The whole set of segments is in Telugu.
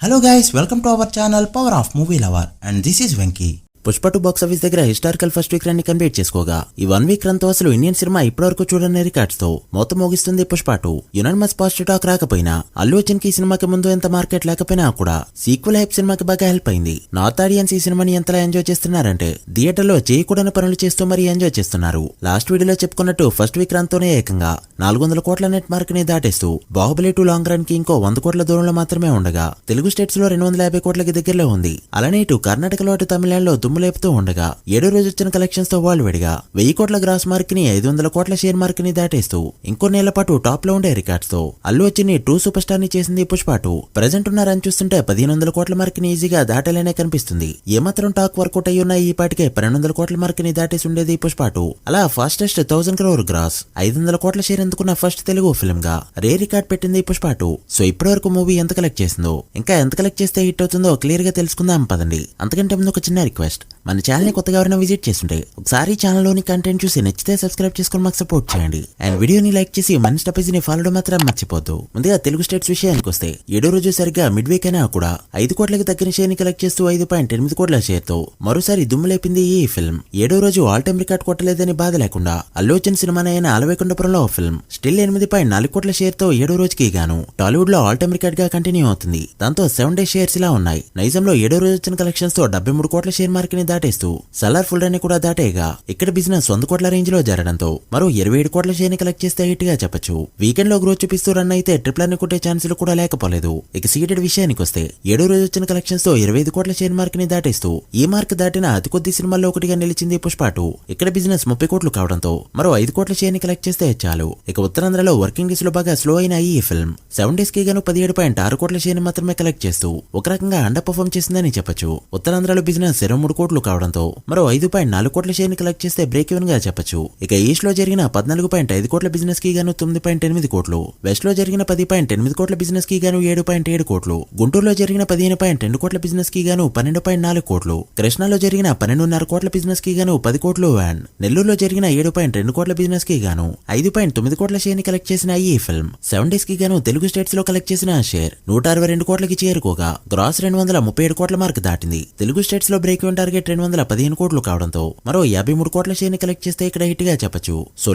Hello guys, welcome to our channel Power of Movie Lover and this is Venky. Pushpa 2 box office దగ్గర హిస్టారికల్ ఫస్ట్ వీక్ రన్ ని కంప్లీట్ చేసుకోగా ఈ 1 వీక్ రన్ తో అసలు ఇండియన్ సినిమా ఇప్పటివరకు చూడని రికార్డ్స్ తో మొత్తం మోగిస్తుంది పుష్ప 2. యునానిమస్ పాజిటివ్ టాక్ రాకపోయినా అల్లు అర్జున్ కి సినిమాకి ముందు ఎంత మార్కెట్ లేకపోయినా కూడా సీక్వెల్ హైప్ సినిమాకి బాగా హెల్ప్ అయింది. నార్త్ ఆడియన్స్ ఈ సినిమాని ఎంతలా ఎంజాయ్ చేస్తున్నారంటే థియేటర్ లో చేయకూడని పనులు చేస్తూ మరీ ఎంజాయ్ చేస్తున్నారు. లాస్ట్ వీడియోలో చెప్పుకున్నట్టు ఫస్ట్ వీక్ రన్ తోనే ఏకంగా 400 కోట్ల నెట్ మార్క్ ని దాటేస్తూ బాహుబలి 2 లాంగ్ రన్ కి ఇంకో 100 కోట్ల దూరంలో మాత్రమే ఉండగా తెలుగు స్టేట్స్ లో 250 కోట్లకి దగ్గరలో ఉంది. అలానే ఇటు కర్ణాటకలో అటు తమిళనాడులో దుమ్ము లేపుతూ ఉండగా 7వ రోజు వచ్చిన కలెక్షన్స్ తో వరల్డ్ వైడ్ గా 1000 కోట్ల గ్రాస్ మార్క్ ని 500 కోట్ల షేర్ మార్క్ ని దాటేస్తూ ఇంకో నెల పాటు టాప్ లో ఉండే రికార్డ్స్ తో అల్లు అర్జున్ ని ట్రూ సూపర్ స్టార్ ని చేసింది పుష్ప 2. ప్రెజెంట్ ఉన్న రన్ చూస్తుంటే 1500 కోట్ల మార్క్ ని ఈజీగా దాటలేనే కనిపిస్తుంది. ఏమాత్రం టాక్ వర్కౌట్ అయ్యి ఉన్న ఈ పాటికే 1200 కోట్ల మార్క్ ని దాటేసి ఉండేది పుష్ప 2. అలా ఫాస్టెస్ట్ 1000 crore గ్రాస్ 500 కోట్ల షేర్ ఎందుకున్న ఫస్ట్ తెలుగు ఫిల్మ్ గా రే రికార్డ్ పెట్టింది పుష్ప 2. సో ఇప్పటి వరకు మూవీ ఎంత కలెక్ట్ చేసిందో ఇంకా ఎంత కలెక్ట్ చేస్తే హిట్ అవుతుందో క్లియర్ గా తెలుసుకుందాం పదండి. అంతకంటే ముందు ఒక చిన్న రిక్వెస్ట్, మన ఛానల్ ని కొత్తగా ఎవరైనా విజిట్ చేస్తుంటే ఒకసారి ఛానల్ లోని కంటెంట్ చూసి నచ్చితే సబ్స్క్రైబ్ చేసుకుని మాకు సపోర్ట్ చేయండి. అండ్ వీడియోని లైక్ చేసి మన స్టపేజ్ ని ఫాలో మాత్రం మర్చిపోద్దు. ముందుగా తెలుగు స్టేట్స్ విషయానికి వస్తే 7వ రోజు సరిగ్గా మిడ్ వీక్ అయినా కూడా 5 కోట్లకి తగ్గిన షేర్ ని కలెక్ట్ చేస్తూ 5.8 కోట్ల షేర్ తో మరోసారి దుమ్ము లేపింది ఈ ఫిల్మ్. 7వ రోజు ఆల్ టైమ్ రికార్డ్ కొట్టలేదని బాధ లేకుండా అల్లు అర్జున్ సినిమానైన అలవైకుంఠపురంలో ఫిల్మ్ స్టిల్ 8.4 కోట్ల షేర్ తో 7వ రోజుకి గాను టాలీవుడ్ లో ఆల్ టైమ్ రికార్డ్ గా కంటిన్యూ అవుతుంది. దాంతో 7 days షేర్స్ ఇలా ఉన్నాయి. నైజంలో 7వ రోజు వచ్చిన కలెక్షన్స్ తో 73 కోట్ల షేర్ మార్క్ ని దాటేస్తూ సలార్ ఫుల్ రన్ కూడా దాటేగా ఇక్కడ బిజినెస్ 100 కోట్ల రేంజ్ లో జరగడంతో మరో 27 కోట్ల షేర్ ని కలెక్ట్ చేస్తే హిట్ గా చెప్పొచ్చు. వీకెండ్ లో గ్రోత్ చూపిస్తూ రన్ అయితే ట్రిపుల్ ని కొట్టే ఛాన్సులు కూడా లేకపోలేదు. ఇక సీటెడ్ విషయానికి వస్తే 7వ రోజు వచ్చిన కలెక్షన్స్ తో 25 కోట్ల షేర్ మార్క్ ని దాటేస్తూ ఈ మార్క్ దాటిన అతి కొద్ది సినిమాల్లో ఒకటిగా నిలిచింది పుష్ప 2. ఇక్కడ బిజినెస్ 30 కోట్లు కావడంతో మరో 5 కోట్ల షేర్ ని కలెక్ట్ చేస్తే చాలు. ఇక ఉత్తరాంధ్రలో వర్కింగ్ డేస్ లో బాగా స్లో అయిన ఈ ఫిల్మ్ 7 days కి గాను 17.6 కోట్ల షేర్ ని మాత్రమే కలెక్ట్ చేస్తూ ఒక రకంగా అండర్ పర్ఫార్మ్ చేసిందని చెప్పొచ్చు. ఉత్తరాంధ్రలో బిజినెస్ 23 కోట్లు కావడంతో మరో 5.4 కోట్ల షేర్ ని కలెక్ట్ చేస్తే బ్రేక్ ఈవెన్ గా చెప్పొచ్చు. ఇక ఈస్ట్ లో జరిగిన 14.5 కోట్ల బిజినెస్ కి గాను 9.8 కోట్లు, వెస్ట్ లో జరిగిన 10.8 కోట్ల బిజినెస్ కి గాను 7.7 కోట్లు, గుంటూరులో జరిగిన 15.2 కోట్ల బిజినెస్ కి గాను 12.4 కోట్లు, కృష్ణాలో జరిగిన 12.5 కోట్ల బిజినెస్ కి గాను 10 కోట్లు అండ్ నెల్లూరులో జరిగిన 7.2 కోట్ల బిజినెస్ కి గాను 5.9 కోట్ల షేర్ ని కలెక్ట్ చేసిన ఈ ఫిల్మ్ 7 days కి గాను తెలుగు స్టేట్స్ లో కలెక్ట్ చేసిన షేర్ 162 కోట్లకి చేరుకోగా గ్రాస్ 237 కోట్ల మార్క్ దాటింది. తెలుగు స్టేట్స్ లో బ్రేక్ ఈవెన్ టార్గెట్ 215 కోట్లు కావడంతో మరో 53 కోట్ల షేర్ ని కలెక్ట్ చేస్తే ఇక్కడ హిట్ గా చెప్పొచ్చు. సో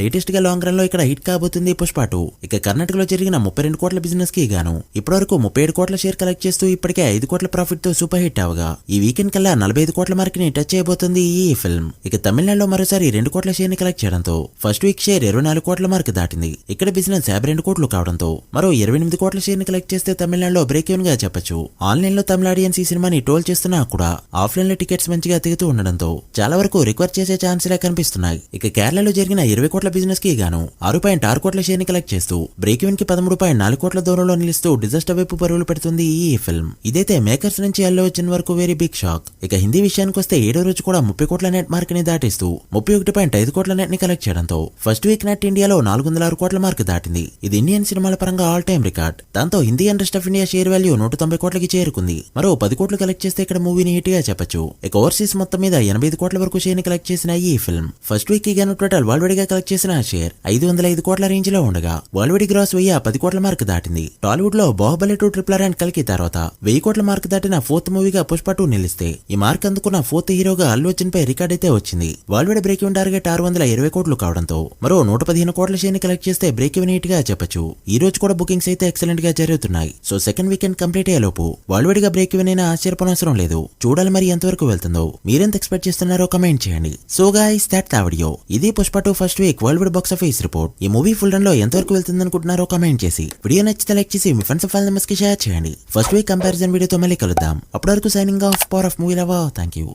లేటెస్ట్ గా లాంగ్ రన్ లో ఇక్కడ హిట్ కాబోతుంది పుష్ప 2. ఇక కర్ణాటకలో జరిగిన 32 కోట్ల బిజినెస్ కి గాను ఇప్పటి వరకు 37 కోట్ల షేర్ కలెక్ట్ చేస్తూ ఇప్పటికే 5 కోట్ల ప్రాఫిట్ తో సూపర్ హిట్ అవగా ఈ వీకెండ్ కల్లా 45 కోట్ల మార్క్ ని టచ్ చేయబోతుంది ఈ ఫిల్మ్. ఇక తమిళనాడులో మరోసారి 2 కోట్ల షేర్ ని కలెక్ట్ చేయడంతో ఫస్ట్ వీక్ షేర్ 24 కోట్ల మార్క్ దాటింది. ఇక్కడ బిజినెస్ 52 కోట్లు కావడంతో మరో 28 కోట్ల షేర్ ని కలెక్ట్ చేస్తే తమిళనాడులో బ్రేక్ ఈవెన్ గా చెప్పొచ్చు. ఆన్లైన్ లో తమిళ ఆడియన్స్ ఈ సినిమాని ట్రోల్ చేస్తున్నా కూడా ఆఫ్లైన్ లో టికెట్స్ మంచిగా తిరుగుతూ ఉండడంతో చాలా వరకు రికవర్ చేసే ఛాన్సులే కనిపిస్తున్నాయి. ఇక కేరళలో జరిగిన 20 కోట్ల బిజినెస్ కి గాను 6.6 కోట్ల షేర్ ని కలెక్ట్ చేస్తూ బ్రేక్ ఈవెన్ కి 13.4 కోట్ల దూరంలో నిలుస్తూ డిజాస్టర్ వైపు పరుగులు పెడుతుంది ఈ ఫిల్మ్. ఇదైతే మేకర్స్ నుంచి అల్లు అర్జున్ వరకు వెరీ బిగ్ షాక్. ఇక హిందీ విషయానికి వస్తే 7వ రోజు కూడా 30 కోట్ల నెట్ మార్క్ ని దాటిస్తూ 31.5 కోట్ల నెట్ ని కలెక్ట్ చేయడంతో ఫస్ట్ వీక్ నెట్ ఇండియాలో 406 కోట్ల మార్క్ దాటింది. ఇది ఇండియన్ సినిమాల పరంగా ఆల్ టైమ్ రికార్డ్. దాంతో Hindi and rest of India share value 190 కోట్లకి చేరుకుంది. మరో 10 కోట్లు కలెక్ట్ చేస్తే ఇక్కడ మూవీని హిట్ గా చెప్పొచ్చు. ఇక ఓవర్సీస్ మొత్తం మీద 85 కోట్ల వరకు షేర్ ని కలెక్ట్ చేసిన ఈ ఫిల్మ్ ఫస్ట్ వీక్ కి గాను టోటల్ వరల్డ్ వైడ్ గా కలెక్ట్ చేసిన షేర్ 505 కోట్ల రేంజ్ లో ఉండగా వరల్డ్ వైడ్ గ్రాస్ 10 కోట్ల మార్క్ దాటింది. టాలీవుడ్ లో బాహుబలి 2 ట్రిపుల్ ఆర్ అండ్ కల్కి తర్వాత 1000 కోట్ల మార్క్ దాటిన 4th మూవీగా పుష్ప 2 నిలిస్తే ఈ మార్క్ అందుకున్న 4th హీరోగా అల్లు అర్జున్ పై రికార్డ్ అయితే వచ్చింది. World wide break even target 620 కోట్లు కావడంతో మరో 115 కోట్ల షేర్ ని కలెక్ట్ చేస్తే బ్రేక్ ఈవెన్ హిట్ గా చెప్పొచ్చు. ఈ రోజు కూడా బుకింగ్స్ అయితే ఎక్సలెంట్ గా జరుగుతున్నాయి. సో సెకండ్ వీకెండ్ కంప్లీట్ అయ్యేలోపు వరల్డ్ వైడ్ గా బ్రేక్ ఈవెన్ అయినా ఆశ్చర్యపోనవసరం లేదు. చూడాలి మరి ఎంతవరకు వెళ్తుందో. మీరెంత ఎక్స్పెక్ట్ చేస్తున్నారో కమెంట్ చేయండి. So guys that the video. ఇది Pushpa 2 first week world wide box office report. ఈ మూవీ ఫుల్ రన్ లో ఎంతవరకు వెళ్తుందనుకుంటున్నారో కమెంట్ చేసి వీడియో నచ్చితే లైక్ చేసి మీ ఫ్రెండ్స్ ఫ్యామిలీ మెంబర్స్ కి షేర్ చేయండి. ఫస్ట్ వీక్ కంపారిజన్ వీడియోతో మళ్ళీ కలుద్దాం. అప్పటి వరకు signing off power of movie lover. Thank you.